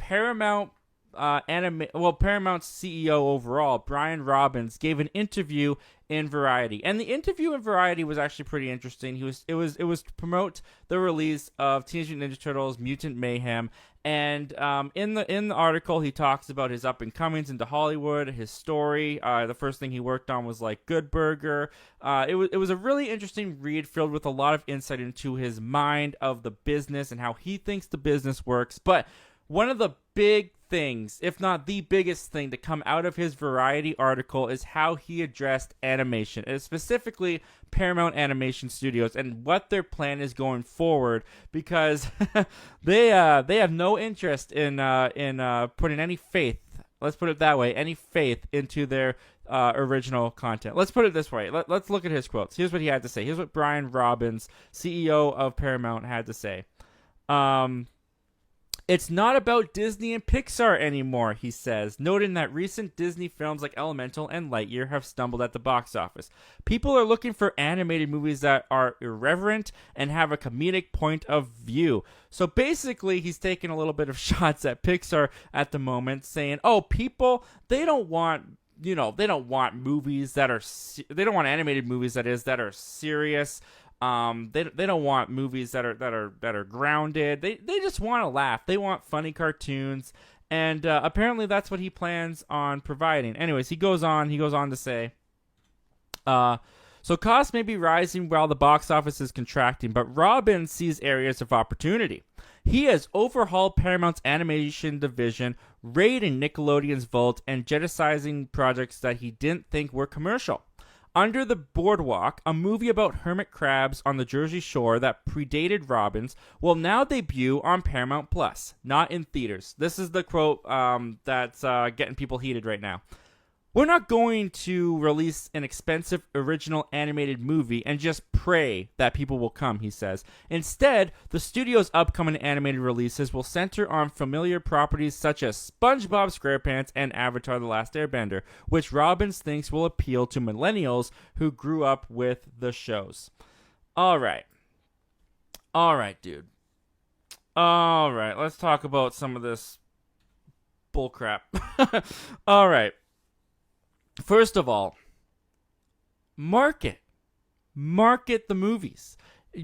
Paramount Paramount's CEO overall, Brian Robbins, gave an interview in Variety, and the interview in Variety was actually pretty interesting. It was to promote the release of Teenage Mutant Ninja Turtles: Mutant Mayhem, and in the article he talks about his up and comings into Hollywood, his story. The first thing he worked on was like Good Burger. It was a really interesting read, filled with a lot of insight into his mind of the business and how he thinks the business works. But one of the big things, if not the biggest thing, to come out of his Variety article is how he addressed animation, and specifically Paramount Animation Studios and what their plan is going forward, because they have no interest in putting any faith, let's put it that way, any faith into their original content. Let's put it this way. Let's look at his quotes. Here's what he had to say. Here's what Brian Robbins, CEO of Paramount, had to say. It's not about Disney and Pixar anymore, he says, noting that recent Disney films like Elemental and Lightyear have stumbled at the box office. People are looking for animated movies that are irreverent and have a comedic point of view. So basically, he's taking a little bit of shots at Pixar at the moment, saying, oh, people, they don't want movies that are, they don't want animated movies, that are serious. They don't want movies that are grounded. They just want to laugh. They want funny cartoons, and apparently that's what he plans on providing. Anyways, he goes on to say, so costs may be rising while the box office is contracting, but Robbins sees areas of opportunity. He has overhauled Paramount's animation division, raiding Nickelodeon's vault, and jettisizing projects that he didn't think were commercial. Under the Boardwalk, a movie about hermit crabs on the Jersey Shore that predated Robbins, will now debut on Paramount Plus, not in theaters. This is the quote that's getting people heated right now. We're not going to release an expensive original animated movie and just pray that people will come, he says. Instead, the studio's upcoming animated releases will center on familiar properties such as SpongeBob SquarePants and Avatar: The Last Airbender, which Robbins thinks will appeal to millennials who grew up with the shows. All right, dude. All right, let's talk about some of this bullcrap. All right. First of all, market the movies.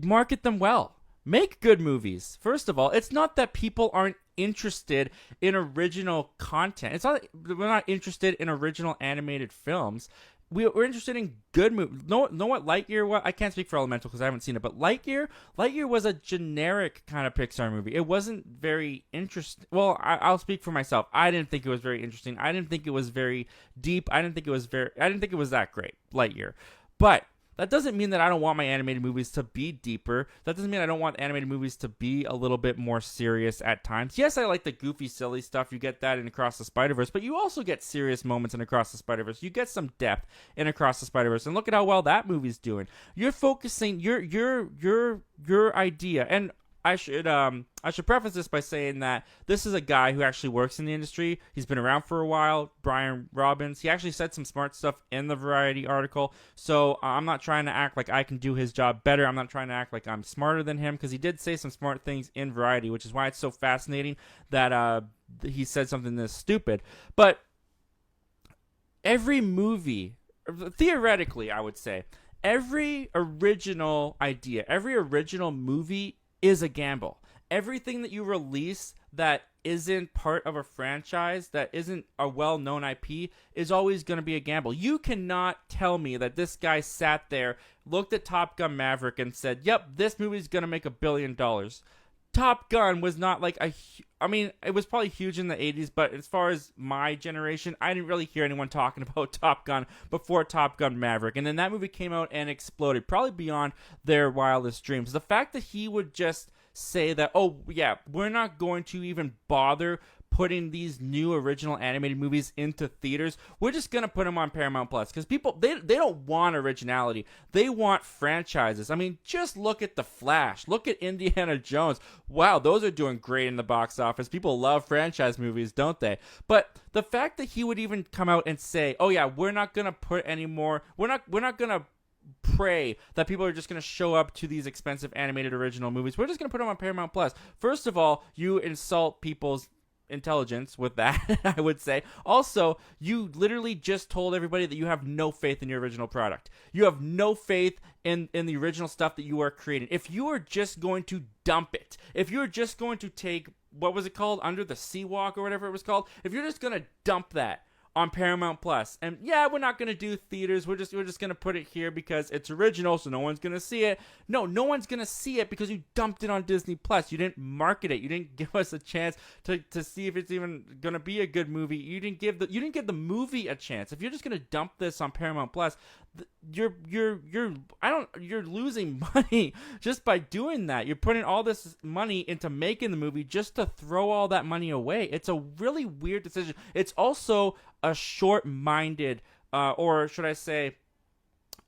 Market them well. Make good movies. First of all, it's not that people aren't interested in original content. It's not that we're not interested in original animated films. We're interested in good movies. Know what Lightyear was? I can't speak for Elemental because I haven't seen it, but Lightyear was a generic kind of Pixar movie. It wasn't very interesting. Well, I'll speak for myself. I didn't think it was very interesting. I didn't think it was very deep. I didn't think it was that great, Lightyear. But that doesn't mean that I don't want my animated movies to be deeper. That doesn't mean I don't want animated movies to be a little bit more serious at times. Yes, I like the goofy, silly stuff. You get that in Across the Spider-Verse, but you also get serious moments in Across the Spider-Verse. You get some depth in Across the Spider-Verse, and look at how well that movie's doing. You're focusing your idea, and I should preface this by saying that this is a guy who actually works in the industry. He's been around for a while, Brian Robbins. He actually said some smart stuff in the Variety article. So I'm not trying to act like I can do his job better. I'm not trying to act like I'm smarter than him, because he did say some smart things in Variety, which is why it's so fascinating that he said something this stupid. But every movie, theoretically, I would say, every original idea, every original movie is a gamble. Everything that you release that isn't part of a franchise, that isn't a well-known IP, is always going to be a gamble. You cannot tell me that this guy sat there, looked at Top Gun Maverick, and said, yep, this movie's going to make $1 billion. Top Gun was not like it was probably huge in the 80s, but as far as my generation, I didn't really hear anyone talking about Top Gun before Top Gun Maverick. And then that movie came out and exploded, probably beyond their wildest dreams. The fact that he would just say that, oh, yeah, we're not going to even bother putting these new original animated movies into theaters. We're just going to put them on Paramount Plus, because people, they don't want originality. They want franchises. I mean, just look at The Flash. Look at Indiana Jones. Wow, those are doing great in the box office. People love franchise movies, don't they? But the fact that he would even come out and say, oh yeah, we're not going to put any more, we're not going to pray that people are just going to show up to these expensive animated original movies. We're just going to put them on Paramount Plus. First of all, you insult people's intelligence with that. I would say. Also, you literally just told everybody that you have no faith in your original product. You have no faith in the original stuff that you are creating. If you are just going to dump it, if you're just going to take, what was it called, Under the Sea Walk or whatever it was called, if you're just going to dump that on Paramount Plus, and yeah, we're not gonna do theaters. We're just gonna put it here because it's original, so no one's gonna see it. No one's gonna see it because you dumped it on Disney Plus. You didn't market it. You didn't give us a chance to see if it's even gonna be a good movie. You didn't give the movie a chance. If you're just gonna dump this on Paramount Plus, you're losing money just by doing that. You're putting all this money into making the movie just to throw all that money away. It's a really weird decision. It's also a short-minded, or should I say,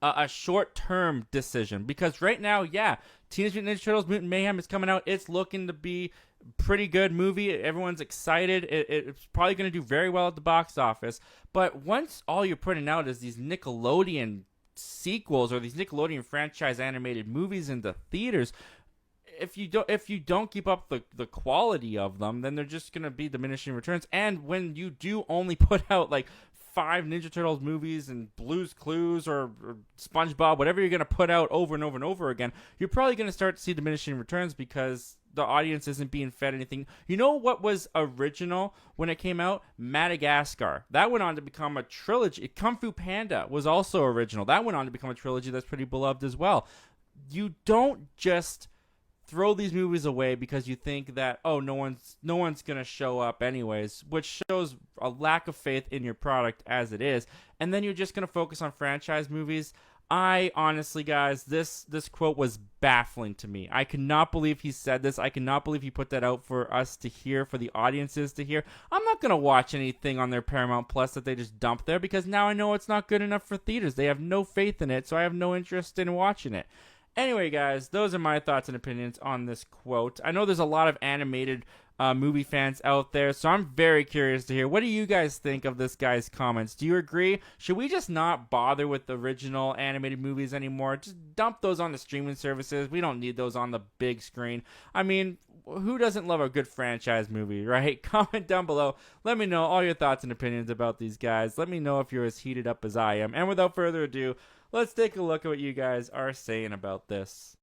a short-term decision. Because right now, yeah, Teenage Mutant Ninja Turtles: Mutant Mayhem is coming out. It's looking to be a pretty good movie. Everyone's excited. It's probably going to do very well at the box office. But once all you're putting out is these Nickelodeon sequels or these Nickelodeon franchise animated movies into theaters, if you don't keep up the quality of them, then they're just gonna be diminishing returns. And when you do only put out like 5 Ninja Turtles movies and Blue's Clues or SpongeBob, whatever you're gonna put out over and over and over again, you're probably gonna start to see diminishing returns because the audience isn't being fed anything. You know what was original when it came out? Madagascar. That went on to become a trilogy. Kung Fu Panda was also original. That went on to become a trilogy that's pretty beloved as well. You don't just throw these movies away because you think that, oh, no one's gonna show up anyways, which shows a lack of faith in your product as it is, and then you're just gonna focus on franchise movies. I honestly, guys, this quote was baffling to me. I cannot believe he said this. I cannot believe he put that out for us to hear, for the audiences to hear. I'm not gonna watch anything on their Paramount Plus that they just dump there because now I know it's not good enough for theaters. They have no faith in it, so I have no interest in watching it. Anyway, guys, those are my thoughts and opinions on this quote. I know there's a lot of animated movie fans out there, so I'm very curious to hear, what do you guys think of this guy's comments? Do you agree? Should we just not bother with the original animated movies anymore? Just dump those on the streaming services. We don't need those on the big screen. I mean, who doesn't love a good franchise movie, right? Comment down below. Let me know all your thoughts and opinions about these guys. Let me know if you're as heated up as I am. And without further ado, let's take a look at what you guys are saying about this.